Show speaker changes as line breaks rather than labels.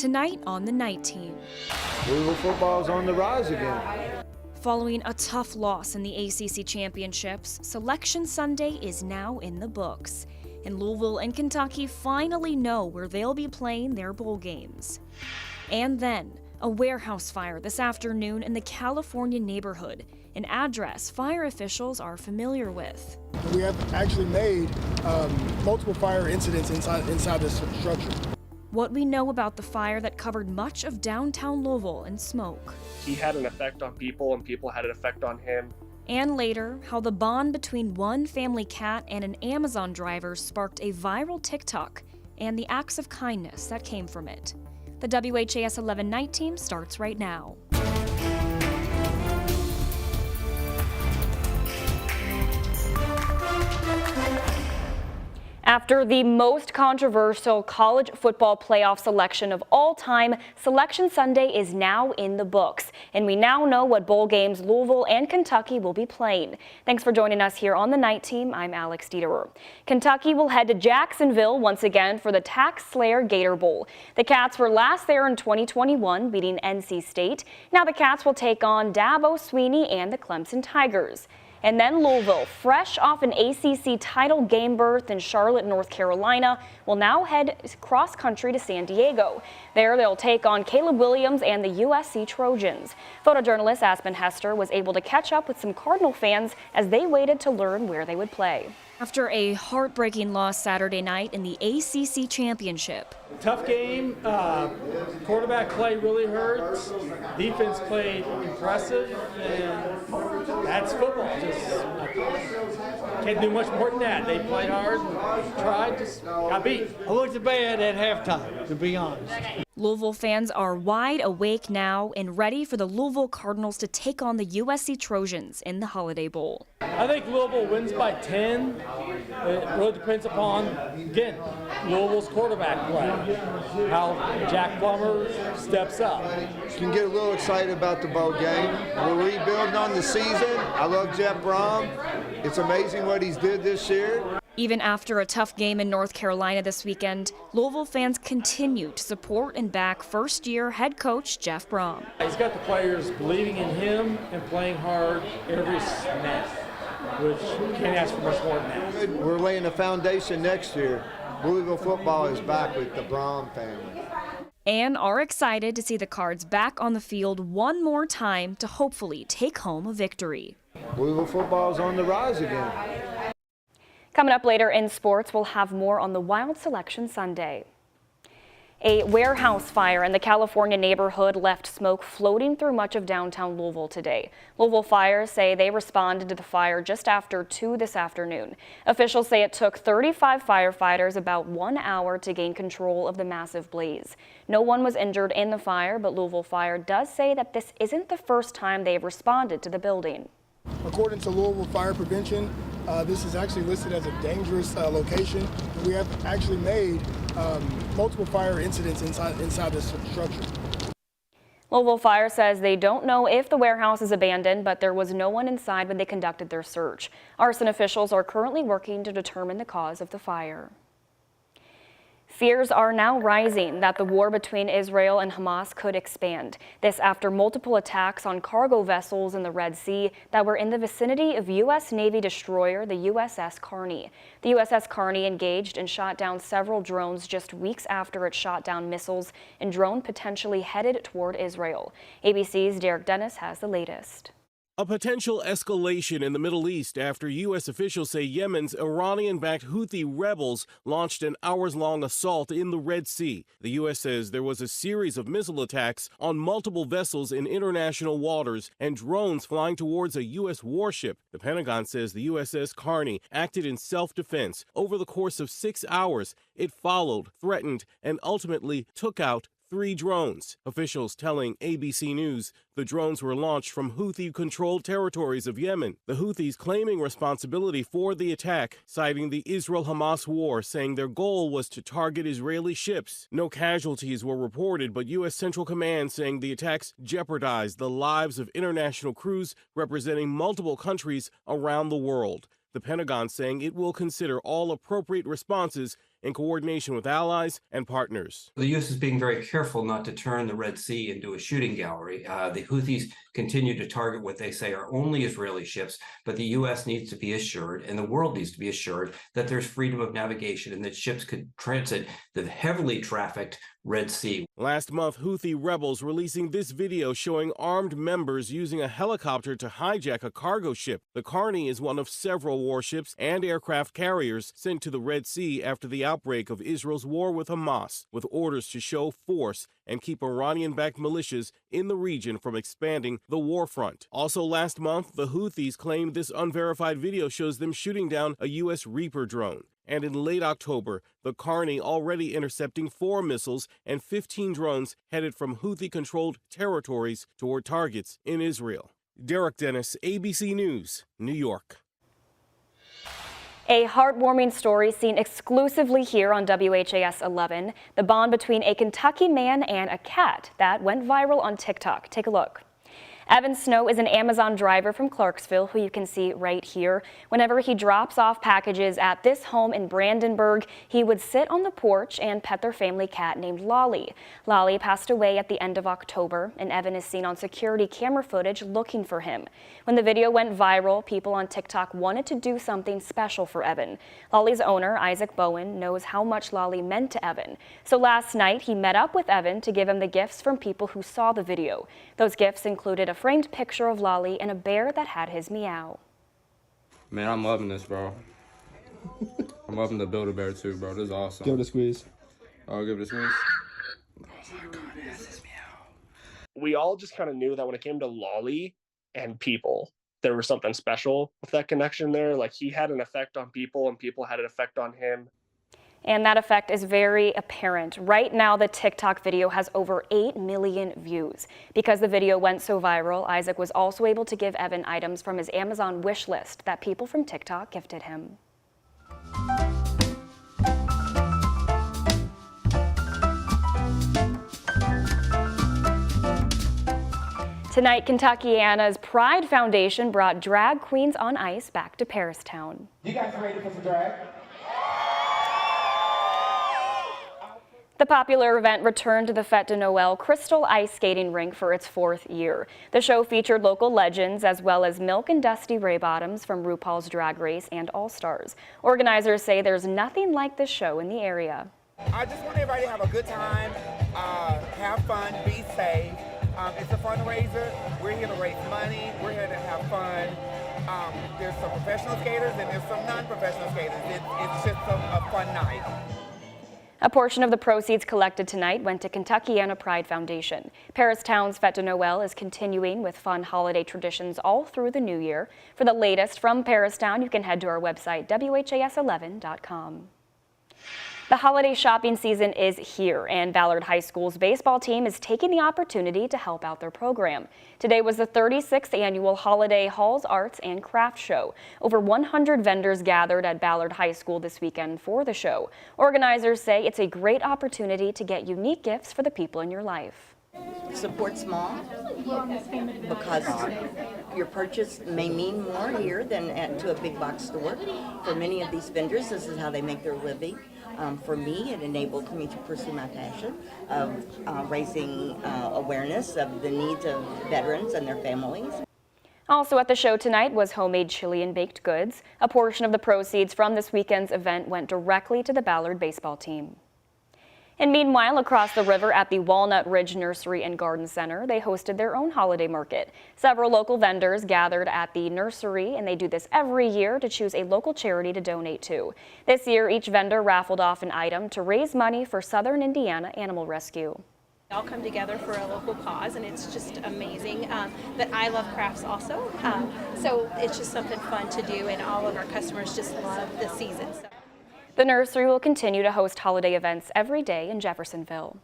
Tonight on the Night Team.
Louisville football is on the rise again.
Following a tough loss in the ACC Championships, Selection Sunday is now in the books, and Louisville and Kentucky finally know where they'll be playing their bowl games. And then, a warehouse fire this afternoon in the California neighborhood, an address fire officials are familiar with.
We have actually made multiple fire incidents inside this structure.
What we know about the fire that covered much of downtown Louisville in smoke.
He had an effect on people, and people had an effect on him.
And later, how the bond between one family cat and an Amazon driver sparked a viral TikTok, and the acts of kindness that came from it. The WHAS11 Night Team starts right now. After the most controversial college football playoff selection of all time, Selection Sunday is now in the books, and we now know what bowl games Louisville and Kentucky will be playing. Thanks for joining us here on the Night Team. I'm Alex Dieterer. Kentucky will head to Jacksonville once again for the Tax Slayer Gator Bowl. The Cats were last there in 2021, beating NC State. Now the Cats will take on Dabo Swinney and the Clemson Tigers. And then Louisville, fresh off an ACC title game berth in Charlotte, North Carolina, will now head cross-country to San Diego. There, they'll take on Caleb Williams and the USC Trojans. Photojournalist Aspen Hester was able to catch up with some Cardinal fans as they waited to learn where they would play. After a heartbreaking loss Saturday night in the ACC Championship.
Tough game. Quarterback play really hurts. Defense played impressive, and that's football. Just can't do much more than that. They played hard, and tried, just got beat.
I looked bad at halftime, to be honest.
Louisville fans are wide awake now and ready for the Louisville Cardinals to take on the USC Trojans in the Holiday Bowl.
I think Louisville wins by 10. It really depends upon, again, Louisville's quarterback play, how Jack Plummer steps up.
You can get a little excited about the bowl game. We're rebuilding on the season. I love Jeff Brom. It's amazing what he's did this year.
Even after a tough game in North Carolina this weekend, Louisville fans continue to support and back first-year head coach Jeff Brom.
He's got the players believing in him and playing hard every snap, which you can't ask for much more than that.
We're laying a foundation next year. Louisville football is back with the Brom family.
And are excited to see the Cards back on the field one more time to hopefully take home a victory.
Louisville football is on the rise again.
Coming up later in sports, we'll have more on the Wild Selection Sunday. A warehouse fire in the California neighborhood left smoke floating through much of downtown Louisville today. Louisville fire say they responded to the fire just after 2 this afternoon. Officials say it took 35 firefighters about 1 hour to gain control of the massive blaze. No one was injured in the fire, but Louisville Fire does say that this isn't the first time they've responded to the building.
According to Louisville Fire Prevention, this is actually listed as a dangerous location. We have actually made multiple fire incidents inside this structure.
Louisville Fire says they don't know if the warehouse is abandoned, but there was no one inside when they conducted their search. Arson officials are currently working to determine the cause of the fire. Fears are now rising that the war between Israel and Hamas could expand. This after multiple attacks on cargo vessels in the Red Sea that were in the vicinity of U.S. Navy destroyer the USS Carney. The USS Carney engaged and shot down several drones just weeks after it shot down missiles and drone potentially headed toward Israel. ABC's Derek Dennis has the latest.
A potential escalation in the Middle East after U.S. officials say Yemen's Iranian-backed Houthi rebels launched an hours-long assault in the Red Sea. The U.S. says there was a series of missile attacks on multiple vessels in international waters and drones flying towards a U.S. warship. The Pentagon says the USS Carney acted in self-defense. Over the course of 6 hours, it followed, threatened, and ultimately took out 3 drones. Officials telling ABC News the drones were launched from Houthi-controlled territories of Yemen. The Houthis claiming responsibility for the attack, citing the Israel-Hamas war, saying their goal was to target Israeli ships. No casualties were reported, but U.S. Central Command saying the attacks jeopardized the lives of international crews representing multiple countries around the world. The Pentagon saying it will consider all appropriate responses in coordination with allies and partners.
The U.S. is being very careful not to turn the Red Sea into a shooting gallery. The Houthis continue to target what they say are only Israeli ships, but the U.S. needs to be assured, and the world needs to be assured, that there's freedom of navigation and that ships could transit the heavily trafficked Red Sea.
Last month, Houthi rebels releasing this video showing armed members using a helicopter to hijack a cargo ship. The Carney is one of several warships and aircraft carriers sent to the Red Sea after the outbreak of Israel's war with Hamas, with orders to show force and keep Iranian-backed militias in the region from expanding the war front. Also last month, the Houthis claimed this unverified video shows them shooting down a U.S. Reaper drone. And in late October, the Carney already intercepting 4 missiles and 15 drones headed from Houthi-controlled territories toward targets in Israel. Derek Dennis, ABC News, New York.
A heartwarming story seen exclusively here on WHAS11, the bond between a Kentucky man and a cat that went viral on TikTok. Take a look. Evan Snow is an Amazon driver from Clarksville, who you can see right here. Whenever he drops off packages at this home in Brandenburg, he would sit on the porch and pet their family cat named Lolly. Lolly passed away at the end of October, and Evan is seen on security camera footage looking for him. When the video went viral, people on TikTok wanted to do something special for Evan. Lolly's owner, Isaac Bowen, knows how much Lolly meant to Evan. So last night, he met up with Evan to give him the gifts from people who saw the video. Those gifts included a framed picture of Lolly and a bear that had his meow.
Man, I'm loving this, bro. I'm loving the Build-A-Bear too, bro. This is awesome.
Give it a squeeze.
I'll give it a squeeze. Oh my God, it has his meow.
We all just kind of knew that when it came to Lolly and people, there was something special with that connection there. Like, he had an effect on people and people had an effect on him.
And that effect is very apparent. Right now, the TikTok video has over 8 million views. Because the video went so viral, Isaac was also able to give Evan items from his Amazon wish list that people from TikTok gifted him. Tonight, Kentuckiana's Pride Foundation brought Drag Queens on Ice back to Paristown.
You guys ready for some drag?
The popular event returned to the Fête de Noël Crystal Ice Skating Rink for its 4th year. The show featured local legends as well as Milk and Dusty Ray Bottoms from RuPaul's Drag Race and All Stars. Organizers say there's nothing like this show in the area.
I just want everybody to have a good time, have fun, be safe. It's a fundraiser. We're here to raise money. We're here to have fun. There's some professional skaters and there's some non-professional skaters. It's just a fun night.
A portion of the proceeds collected tonight went to Kentuckiana Pride Foundation. Paristown's Fête de Noël is continuing with fun holiday traditions all through the new year. For the latest from Paristown, you can head to our website, WHAS11.com. The holiday shopping season is here, and Ballard High School's baseball team is taking the opportunity to help out their program. Today was the 36th annual Holiday Halls Arts and Crafts Show. Over 100 vendors gathered at Ballard High School this weekend for the show. Organizers say it's a great opportunity to get unique gifts for the people in your life.
Support small because your purchase may mean more here than to a big box store. For many of these vendors, this is how they make their living. For me, it enabled me to pursue my passion of raising awareness of the needs of veterans and their families.
Also at the show tonight was homemade chili and baked goods. A portion of the proceeds from this weekend's event went directly to the Ballard baseball team. And meanwhile, across the river at the Walnut Ridge Nursery and Garden Center, they hosted their own holiday market. Several local vendors gathered at the nursery, and they do this every year to choose a local charity to donate to. This year, each vendor raffled off an item to raise money for Southern Indiana Animal Rescue.
They all come together for a local cause, and it's just amazing. But I love crafts also, so it's just something fun to do, and all of our customers just love the season.
The nursery will continue to host holiday events every day in Jeffersonville.